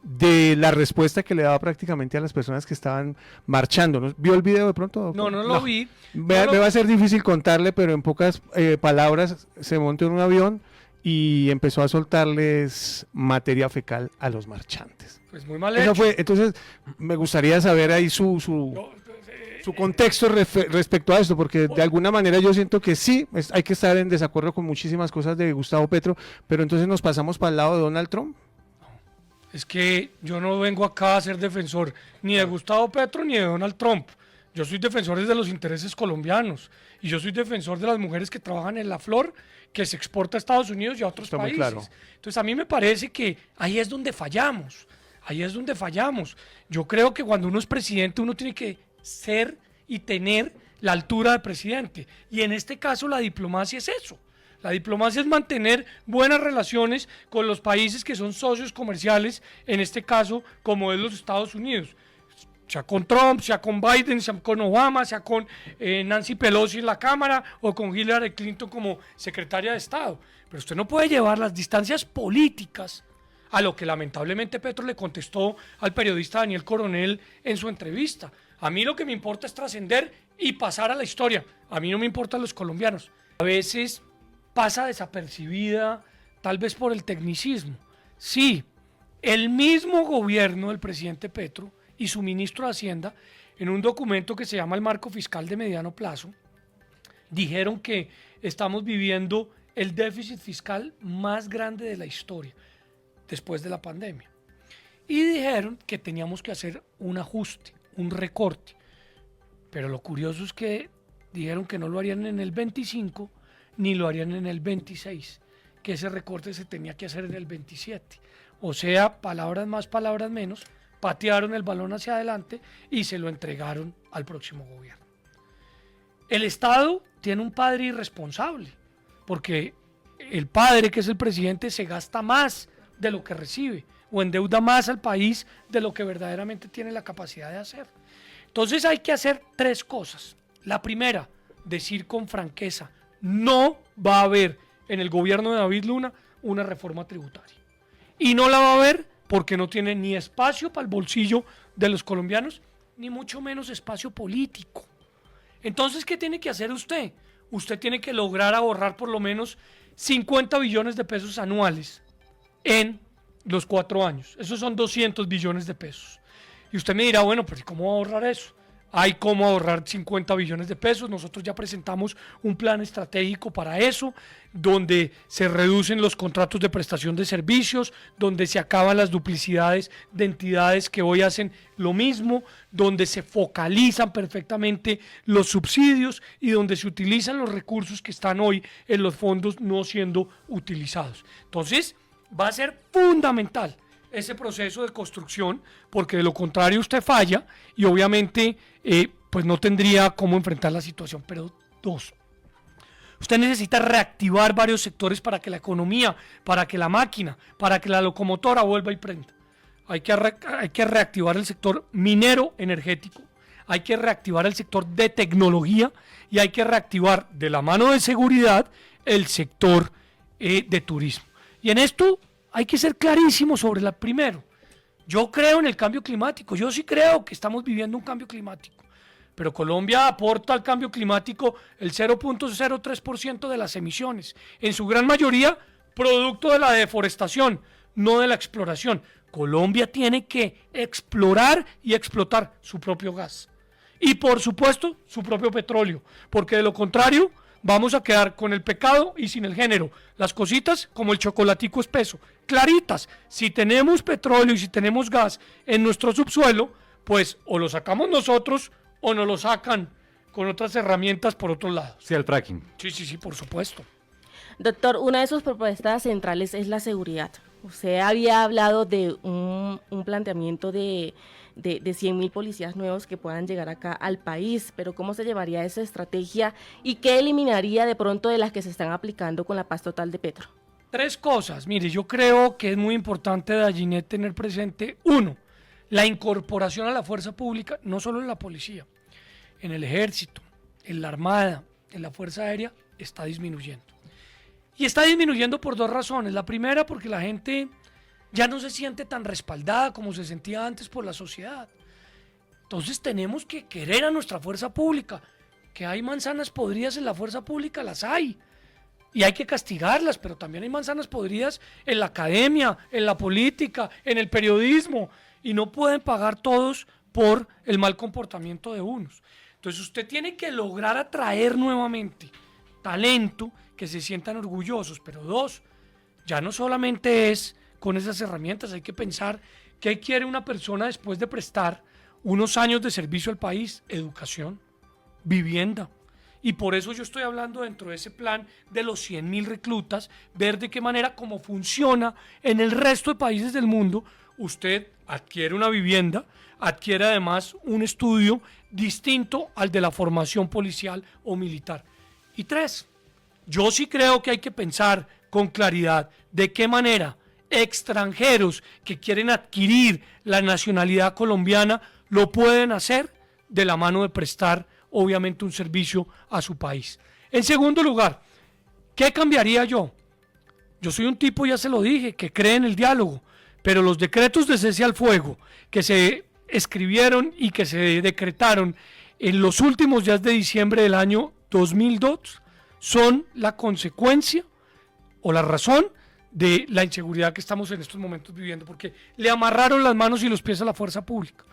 de la respuesta que le daba prácticamente a las personas que estaban marchando. ¿No? ¿Vio el video de pronto? No lo vi. Me va a ser difícil contarle, pero en pocas palabras se montó en un avión y empezó a soltarles materia fecal a los marchantes. Pues muy mal Eso hecho. fue, entonces, me gustaría saber ahí su contexto respecto a esto, porque de alguna manera yo siento que sí, hay que estar en desacuerdo con muchísimas cosas de Gustavo Petro, pero entonces nos pasamos para el lado de Donald Trump. Es que yo no vengo acá a ser defensor ni de Gustavo Petro ni de Donald Trump. Yo soy defensor de los intereses colombianos y yo soy defensor de las mujeres que trabajan en la flor que se exporta a Estados Unidos y a otros Está muy países. claro. Entonces a mí me parece que ahí es donde fallamos. Ahí es donde fallamos. Yo creo que cuando uno es presidente uno tiene que ser y tener la altura de presidente. Y en este caso la diplomacia es eso. La diplomacia es mantener buenas relaciones con los países que son socios comerciales, en este caso como es los Estados Unidos. Sea con Trump, sea con Biden, sea con Obama, sea con Nancy Pelosi en la Cámara o con Hillary Clinton como secretaria de Estado. Pero usted no puede llevar las distancias políticas a lo que lamentablemente Petro le contestó al periodista Daniel Coronel en su entrevista. A mí lo que me importa es trascender y pasar a la historia. A mí no me importan los colombianos. A veces pasa desapercibida, tal vez por el tecnicismo. Sí, el mismo gobierno del presidente Petro y su ministro de Hacienda, en un documento que se llama el Marco Fiscal de Mediano Plazo, dijeron que estamos viviendo el déficit fiscal más grande de la historia, después de la pandemia. Y dijeron que teníamos que hacer un ajuste, un recorte. Pero lo curioso es que dijeron que no lo harían en el 25, ni lo harían en el 26, que ese recorte se tenía que hacer en el 27. O sea, palabras más, palabras menos, patearon el balón hacia adelante y se lo entregaron al próximo gobierno. El Estado tiene un padre irresponsable, porque el padre, que es el presidente, se gasta más de lo que recibe o endeuda más al país de lo que verdaderamente tiene la capacidad de hacer. Entonces hay que hacer 3 cosas. La primera, decir con franqueza, no va a haber en el gobierno de David Luna una reforma tributaria. Y no la va a haber porque no tiene ni espacio para el bolsillo de los colombianos, ni mucho menos espacio político. Entonces, ¿qué tiene que hacer usted? Usted tiene que lograr ahorrar por lo menos 50 billones de pesos anuales en los 4 años. Esos son 200 billones de pesos. Y usted me dirá, bueno, pero ¿cómo va a ahorrar eso? Hay cómo ahorrar 50 billones de pesos. Nosotros ya presentamos un plan estratégico para eso, donde se reducen los contratos de prestación de servicios, donde se acaban las duplicidades de entidades que hoy hacen lo mismo, donde se focalizan perfectamente los subsidios y donde se utilizan los recursos que están hoy en los fondos no siendo utilizados. Entonces, va a ser fundamental ese proceso de construcción, porque de lo contrario usted falla y obviamente pues no tendría cómo enfrentar la situación. Pero 2, usted necesita reactivar varios sectores para que la economía, para que la máquina, para que la locomotora vuelva y prenda. Hay que reactivar el sector minero energético, hay que reactivar el sector de tecnología y hay que reactivar de la mano de seguridad el sector de turismo. Y en esto hay que ser clarísimo sobre la primero. Yo creo en el cambio climático, yo sí creo que estamos viviendo un cambio climático, pero Colombia aporta al cambio climático el 0.03% de las emisiones, en su gran mayoría producto de la deforestación, no de la exploración. Colombia tiene que explorar y explotar su propio gas y por supuesto su propio petróleo, porque de lo contrario vamos a quedar con el pecado y sin el género. Las cositas como el chocolatico espeso, claritas. Si tenemos petróleo y si tenemos gas en nuestro subsuelo, pues o lo sacamos nosotros o nos lo sacan con otras herramientas por otro lado. Sí, al fracking. Sí, por supuesto. Doctor, una de sus propuestas centrales es la seguridad. Usted había hablado de un planteamiento de 100.000 policías nuevos que puedan llegar acá al país, pero ¿cómo se llevaría esa estrategia y qué eliminaría de pronto de las que se están aplicando con la paz total de Petro? 3 cosas. Mire, yo creo que es muy importante, Dallinet, tener presente, 1, la incorporación a la fuerza pública, no solo en la policía, en el ejército, en la armada, en la fuerza aérea, está disminuyendo. Y está disminuyendo por 2 razones. La primera, porque la gente ya no se siente tan respaldada como se sentía antes por la sociedad. Entonces tenemos que querer a nuestra fuerza pública. Que hay manzanas podridas en la fuerza pública, las hay. Y hay que castigarlas, pero también hay manzanas podridas en la academia, en la política, en el periodismo. Y no pueden pagar todos por el mal comportamiento de unos. Entonces usted tiene que lograr atraer nuevamente talento, que se sientan orgullosos. Pero 2, ya no solamente es con esas herramientas, hay que pensar qué quiere una persona después de prestar unos años de servicio al país: educación, vivienda. Y por eso yo estoy hablando dentro de ese plan de los 100.000 reclutas, ver de qué manera, cómo funciona en el resto de países del mundo. Usted adquiere una vivienda, adquiere además un estudio distinto al de la formación policial o militar. Y 3, yo sí creo que hay que pensar con claridad de qué manera extranjeros que quieren adquirir la nacionalidad colombiana lo pueden hacer de la mano de prestar obviamente un servicio a su país. En segundo lugar, ¿qué cambiaría yo? Yo soy un tipo, ya se lo dije, que cree en el diálogo, pero los decretos de cese al fuego que se escribieron y que se decretaron en los últimos días de diciembre del año 2002 son la consecuencia o la razón de la inseguridad que estamos en estos momentos viviendo, porque le amarraron las manos y los pies a la fuerza pública.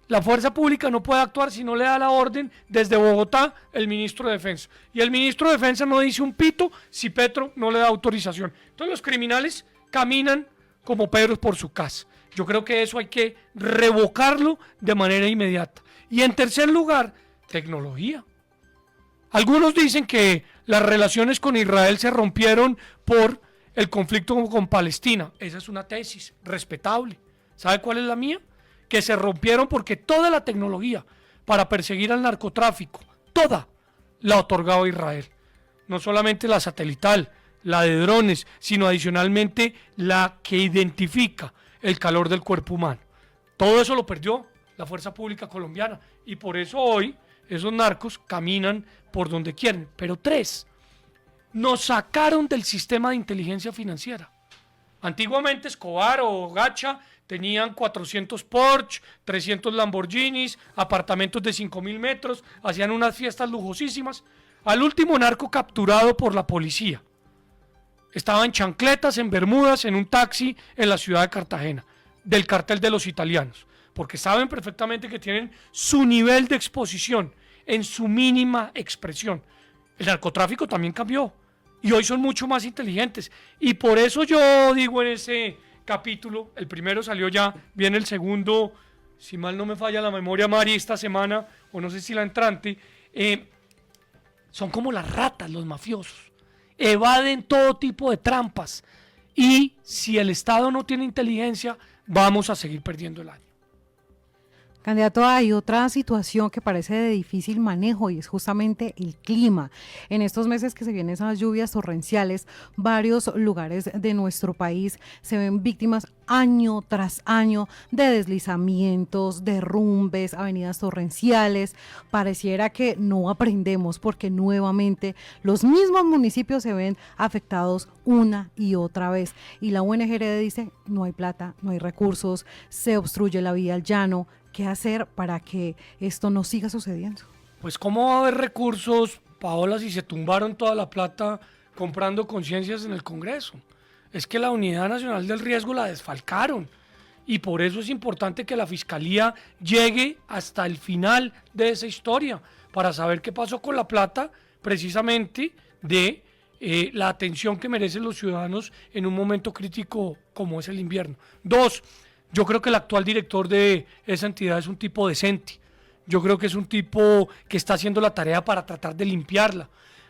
La fuerza pública no puede actuar si no le da la orden desde Bogotá el ministro de Defensa. Y el ministro de Defensa no dice un pito si Petro no le da autorización. Entonces los criminales caminan como Pedro por su casa. Yo creo que eso hay que revocarlo de manera inmediata. Y en tercer lugar, tecnología. Algunos dicen que las relaciones con Israel se rompieron por el conflicto con Palestina. Esa es una tesis respetable. ¿Sabe cuál es la mía? que se rompieron porque toda la tecnología para perseguir al narcotráfico, toda, la otorgaba Israel. No solamente la satelital, la de drones, sino adicionalmente la que identifica el calor del cuerpo humano. Todo eso lo perdió la fuerza pública colombiana y por eso hoy esos narcos caminan por donde quieren. Pero tres, nos sacaron del sistema de inteligencia financiera. Antiguamente Escobar o Gacha tenían 400 Porsche, 300 Lamborghinis, apartamentos de 5.000 metros, hacían unas fiestas lujosísimas. Al último narco capturado por la policía estaba en chancletas, en bermudas, en un taxi en la ciudad de Cartagena, del cartel de los italianos, porque saben perfectamente que tienen su nivel de exposición en su mínima expresión. El narcotráfico también cambió y hoy son mucho más inteligentes. Y por eso yo digo en ese capítulo, el primero salió ya, viene el segundo, si mal no me falla la memoria, Mari, esta semana, o no sé si la entrante, son como las ratas los mafiosos. Evaden todo tipo de trampas y si el Estado no tiene inteligencia, vamos a seguir perdiendo el año. Candidato, hay otra situación que parece de difícil manejo y es justamente el clima. En estos meses que se vienen esas lluvias torrenciales, varios lugares de nuestro país se ven víctimas año tras año de deslizamientos, derrumbes, avenidas torrenciales. Pareciera que no aprendemos porque nuevamente los mismos municipios se ven afectados una y otra vez. Y la UNGR dice, no hay plata, no hay recursos, se obstruye la vía al llano. ¿Qué hacer para que esto no siga sucediendo? Pues cómo va a haber recursos, Paola, si se tumbaron toda la plata comprando conciencias en el Congreso. Es que la Unidad Nacional del Riesgo la desfalcaron y por eso es importante que la Fiscalía llegue hasta el final de esa historia para saber qué pasó con la plata precisamente de la atención que merecen los ciudadanos en un momento crítico como es el invierno. Dos, yo creo que el actual director de esa entidad es un tipo decente. Yo creo que es un tipo que está haciendo la tarea para tratar de limpiarla.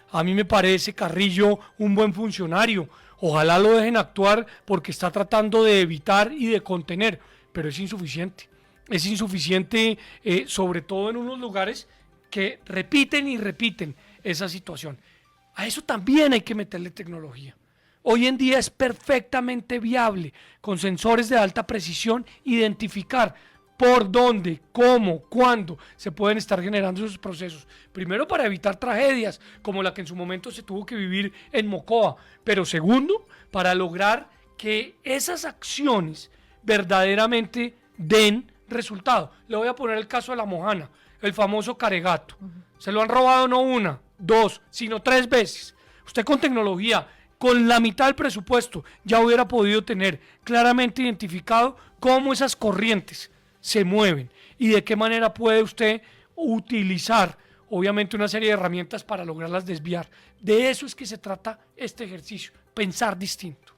A mí me parece Carrillo un buen funcionario. Ojalá lo dejen actuar porque está tratando de evitar y de contener, pero es insuficiente. Es insuficiente sobre todo en unos lugares que repiten y repiten esa situación. A eso también hay que meterle tecnología. Hoy en día es perfectamente viable, con sensores de alta precisión, identificar por dónde, cómo, cuándo se pueden estar generando esos procesos. Primero, para evitar tragedias como la que en su momento se tuvo que vivir en Mocoa, pero segundo, para lograr que esas acciones verdaderamente den resultado. Le voy a poner el caso de La Mojana, el famoso Caregato. Se lo han robado no una, dos, sino 3 veces. Usted con tecnología, con la mitad del presupuesto, ya hubiera podido tener claramente identificado cómo esas corrientes se mueven y de qué manera puede usted utilizar, obviamente, una serie de herramientas para lograrlas desviar. De eso es que se trata este ejercicio, pensar distinto.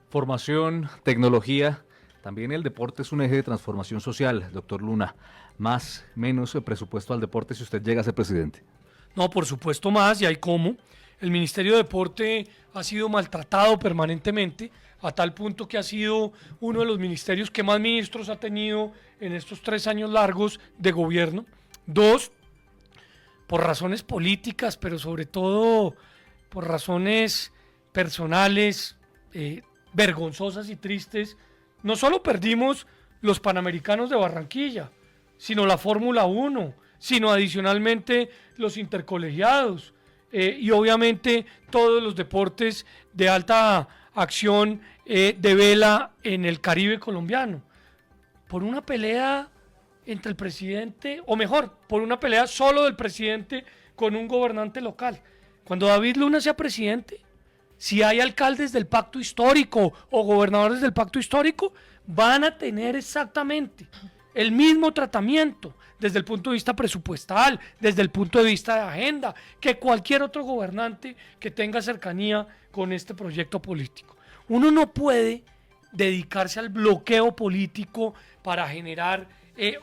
Formación, tecnología, también el deporte es un eje de transformación social, doctor Luna. Más, menos presupuesto al deporte si usted llega a ser presidente. No, por supuesto más, y hay cómo. El Ministerio de Deporte ha sido maltratado permanentemente, a tal punto que ha sido uno de los ministerios que más ministros ha tenido en estos 3 años largos de gobierno. 2, por razones políticas, pero sobre todo por razones personales, vergonzosas y tristes. No solo perdimos los Panamericanos de Barranquilla, sino la Fórmula 1, sino adicionalmente los intercolegiados. Y obviamente todos los deportes de alta acción de vela en el Caribe colombiano, por una pelea entre el presidente, o mejor, por una pelea solo del presidente con un gobernante local. Cuando David Luna sea presidente, si hay alcaldes del pacto histórico o gobernadores del pacto histórico, van a tener exactamente el mismo tratamiento desde el punto de vista presupuestal, desde el punto de vista de agenda, que cualquier otro gobernante que tenga cercanía con este proyecto político. Uno no puede dedicarse al bloqueo político para generar,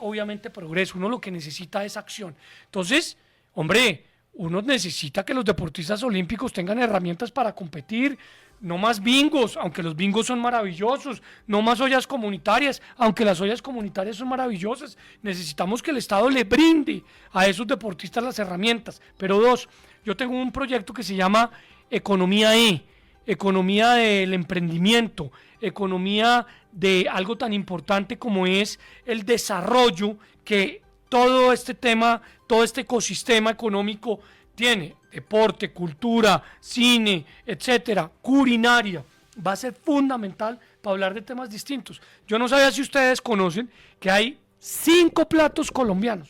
obviamente, progreso. Uno lo que necesita es acción. Entonces, hombre, uno necesita que los deportistas olímpicos tengan herramientas para competir, No más bingos, aunque los bingos son maravillosos. No más ollas comunitarias, aunque las ollas comunitarias son maravillosas. Necesitamos que el Estado le brinde a esos deportistas las herramientas. Pero dos, yo tengo un proyecto que se llama Economía E, economía del emprendimiento, economía de algo tan importante como es el desarrollo que todo este tema, todo este ecosistema económico tiene. Deporte, cultura, cine, etcétera, culinaria, va a ser fundamental para hablar de temas distintos. Yo no sabía si ustedes conocen que hay 5 platos colombianos,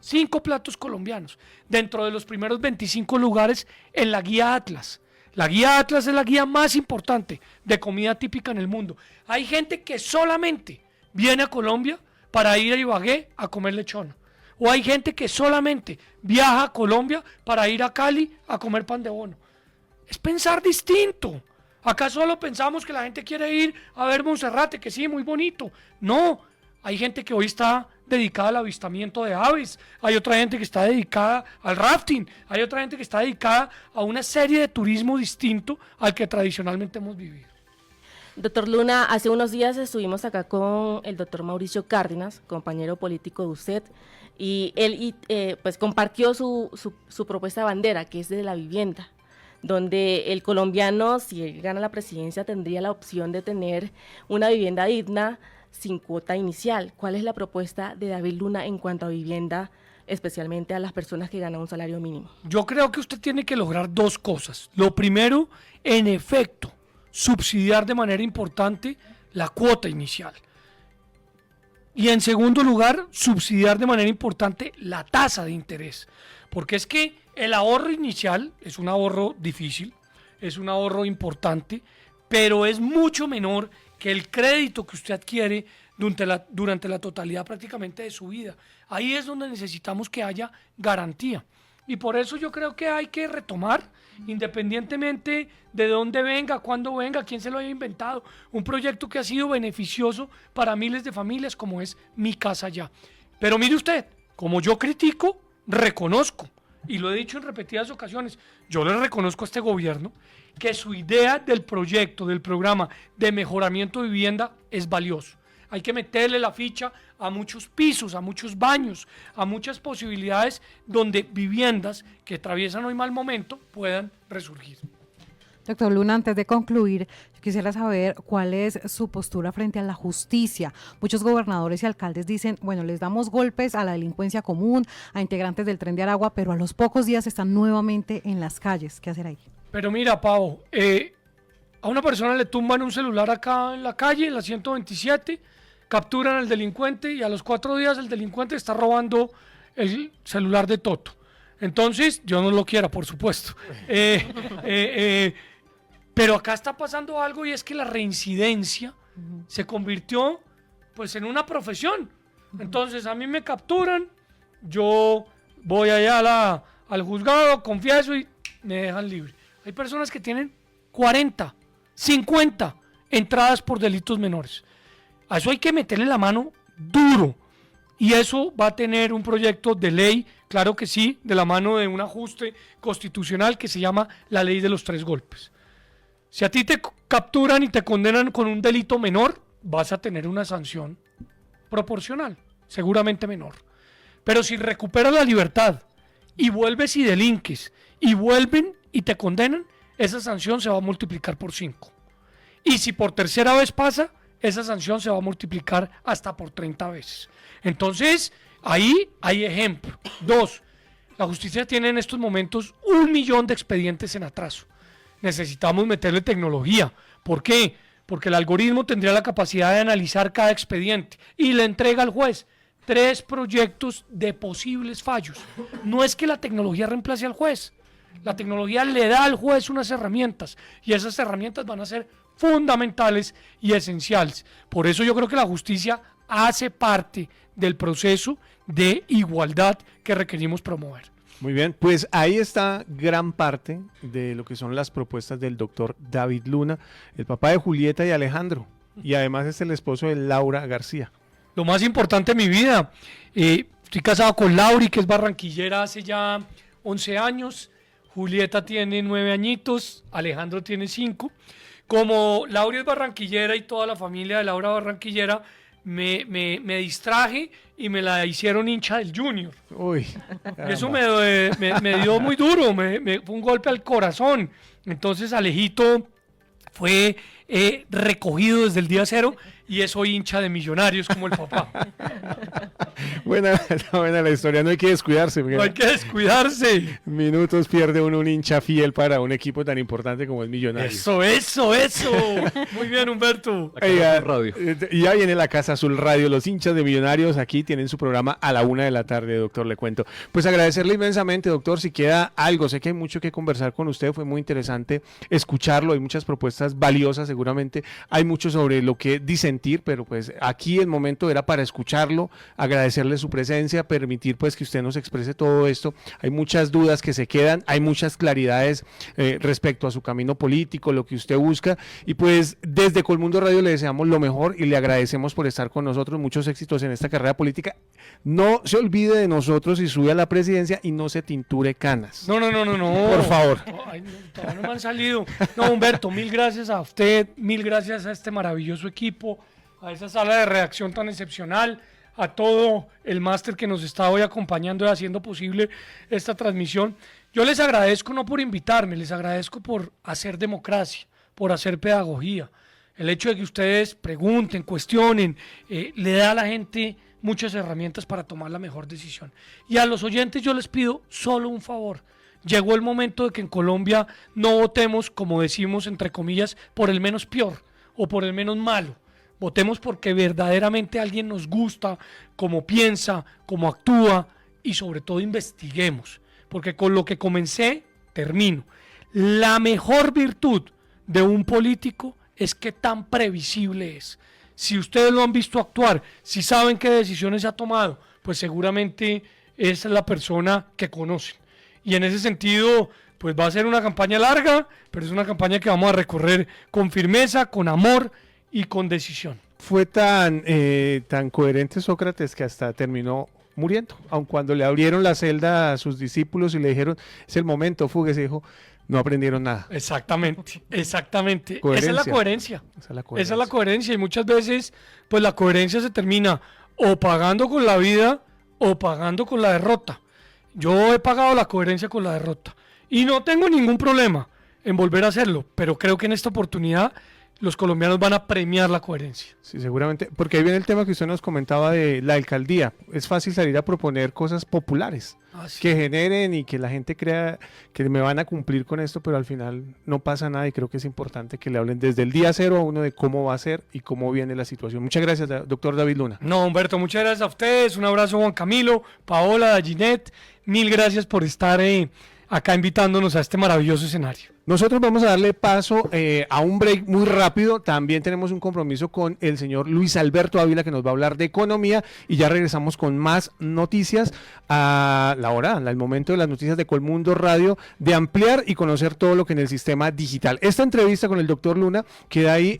5 platos colombianos, dentro de los primeros 25 lugares en la guía Atlas. La guía Atlas es la guía más importante de comida típica en el mundo. Hay gente que solamente viene a Colombia para ir a Ibagué a comer lechona. O hay gente que solamente viaja a Colombia para ir a Cali a comer pan de bono. Es pensar distinto. Acá solo pensamos que la gente quiere ir a ver Monserrate, que sí, muy bonito. No, hay gente que hoy está dedicada al avistamiento de aves, hay otra gente que está dedicada al rafting, hay otra gente que está dedicada a una serie de turismo distinto al que tradicionalmente hemos vivido. Doctor Luna, hace unos días estuvimos acá con el doctor Mauricio Cárdenas, compañero político de usted, y él pues compartió su propuesta de bandera, que es de la vivienda, donde el colombiano, si él gana la presidencia, tendría la opción de tener una vivienda digna sin cuota inicial. ¿Cuál es la propuesta de David Luna en cuanto a vivienda, especialmente a las personas que ganan un salario mínimo? Yo creo que usted tiene que lograr dos cosas. Lo primero, en efecto, subsidiar de manera importante la cuota inicial. Y en segundo lugar, subsidiar de manera importante la tasa de interés. Porque es que el ahorro inicial es un ahorro difícil, es un ahorro importante, pero es mucho menor que el crédito que usted adquiere durante la totalidad prácticamente de su vida. Ahí es donde necesitamos que haya garantía. Y por eso yo creo que hay que retomar, independientemente de dónde venga, cuándo venga, quién se lo haya inventado, un proyecto que ha sido beneficioso para miles de familias como es Mi Casa Ya. Pero mire usted, como yo critico, reconozco, y lo he dicho en repetidas ocasiones, yo le reconozco a este gobierno que su idea del proyecto, del programa de mejoramiento de vivienda es valioso. Hay que meterle la ficha a muchos pisos, a muchos baños, a muchas posibilidades donde viviendas que atraviesan hoy mal momento puedan resurgir. Doctor Luna, antes de concluir, yo quisiera saber cuál es su postura frente a la justicia. Muchos gobernadores y alcaldes dicen, bueno, les damos golpes a la delincuencia común, a integrantes del Tren de Aragua, pero a los pocos días están nuevamente en las calles. ¿Qué hacer ahí? Pero mira, Pavo, a una persona le tumban un celular acá en la calle, en la 127, capturan al delincuente y a los 4 días el delincuente está robando el celular de Toto. Entonces, yo no lo quiera, por supuesto. Pero acá está pasando algo y es que la reincidencia se convirtió pues en una profesión. Entonces, a mí me capturan, yo voy allá al juzgado, confieso y me dejan libre. Hay personas que tienen 40, 50 entradas por delitos menores. A eso hay que meterle la mano duro. Y eso va a tener un proyecto de ley, claro que sí, de la mano de un ajuste constitucional que se llama la ley de los 3 golpes. Si a ti te capturan y te condenan con un delito menor, vas a tener una sanción proporcional, seguramente menor. Pero si recuperas la libertad y vuelves y delinques y vuelven y te condenan, esa sanción se va a multiplicar por 5. Y si por tercera vez pasa, esa sanción se va a multiplicar hasta por 30 veces. Entonces, ahí hay ejemplo. 2, la justicia tiene en estos momentos 1 millón de expedientes en atraso. Necesitamos meterle tecnología. ¿Por qué? Porque el algoritmo tendría la capacidad de analizar cada expediente y le entrega al juez 3 proyectos de posibles fallos. No es que la tecnología reemplace al juez. La tecnología le da al juez unas herramientas y esas herramientas van a ser fundamentales y esenciales. Por eso yo creo que la justicia hace parte del proceso de igualdad que requerimos promover. Muy bien, pues ahí está gran parte de lo que son las propuestas del doctor David Luna, el papá de Julieta y Alejandro, y además es el esposo de Laura García. Lo más importante en mi vida, estoy casado con Lauri, que es barranquillera hace ya 11 años. Julieta tiene 9 añitos, Alejandro tiene 5. Como Laura es barranquillera y toda la familia de Laura barranquillera, me distraje y me la hicieron hincha del Junior. Uy, Eso caramba. me dio muy duro, fue un golpe al corazón. Entonces Alejito fue recogido desde el día cero y es hoy hincha de Millonarios como el papá. Buena, buena la historia, no hay que descuidarse. Porque No hay que descuidarse. minutos pierde uno un hincha fiel para un equipo tan importante como es Millonarios. Eso. Muy bien, Humberto. La Casa Oiga, Azul Radio. y ya viene la Casa Azul Radio. Los hinchas de Millonarios aquí tienen su programa a la 1 de la tarde, doctor, le cuento. Pues agradecerle inmensamente, doctor, si queda algo. Sé que hay mucho que conversar con usted, fue muy interesante escucharlo, hay muchas propuestas valiosas, seguramente hay mucho sobre lo que disentir, pero pues aquí el momento era para escucharlo, agradecerle su presencia, permitir pues que usted nos exprese todo esto. Hay muchas dudas que se quedan, hay muchas claridades respecto a su camino político, lo que usted busca, y pues desde Colmundo Radio le deseamos lo mejor y le agradecemos por estar con nosotros, muchos éxitos en esta carrera política. No se olvide de nosotros y sube a la presidencia y no se tinture canas. No. Por favor. Ay, no, todavía no me han salido. No, Humberto, mil gracias a usted, mil gracias a este maravilloso equipo, a esa sala de redacción tan excepcional, a todo el máster que nos está hoy acompañando y haciendo posible esta transmisión. Yo les agradezco no por invitarme, les agradezco por hacer democracia, por hacer pedagogía. El hecho de que ustedes pregunten, cuestionen, le da a la gente muchas herramientas para tomar la mejor decisión. Y a los oyentes yo les pido solo un favor. Llegó el momento de que en Colombia no votemos, como decimos entre comillas, por el menos peor o por el menos malo. Votemos porque verdaderamente alguien nos gusta, cómo piensa, cómo actúa y sobre todo investiguemos. Porque con lo que comencé, termino. La mejor virtud de un político es que tan previsible es. Si ustedes lo han visto actuar, si saben qué decisiones ha tomado, pues seguramente es la persona que conocen. Y en ese sentido, pues va a ser una campaña larga, pero es una campaña que vamos a recorrer con firmeza, con amor y con decisión. Fue tan coherente Sócrates que hasta terminó muriendo, aun cuando le abrieron la celda a sus discípulos y le dijeron, es el momento, fúguese, dijo, no aprendieron nada. Exactamente. Esa es la Coherencia. coherencia. Esa es la coherencia y muchas veces pues la coherencia se termina o pagando con la vida o pagando con la derrota. Yo he pagado la coherencia con la derrota y no tengo ningún problema en volver a hacerlo, pero creo que en esta oportunidad los colombianos van a premiar la coherencia. Sí, seguramente, porque ahí viene el tema que usted nos comentaba de la alcaldía. Es fácil salir a proponer cosas populares que generen y que la gente crea que me van a cumplir con esto, pero al final no pasa nada y creo que es importante que le hablen desde el día cero a uno de cómo va a ser y cómo viene la situación. Muchas gracias, doctor David Luna. No, Humberto, muchas gracias a ustedes. Un abrazo, Juan Camilo, Paola, Ginette. Mil gracias por estar acá invitándonos a este maravilloso escenario. Nosotros vamos a darle paso a un break muy rápido. También tenemos un compromiso con el señor Luis Alberto Ávila, que nos va a hablar de economía, y ya regresamos con más noticias a la hora, al momento de las noticias de Colmundo Radio, de ampliar y conocer todo lo que en el sistema digital. Esta entrevista con el doctor Luna queda ahí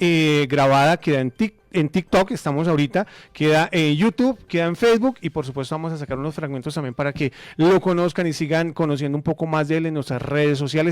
grabada, queda en TikTok, estamos ahorita, queda en YouTube, queda en Facebook y por supuesto vamos a sacar unos fragmentos también para que lo conozcan y sigan conociendo un poco más de él en nuestras redes sociales.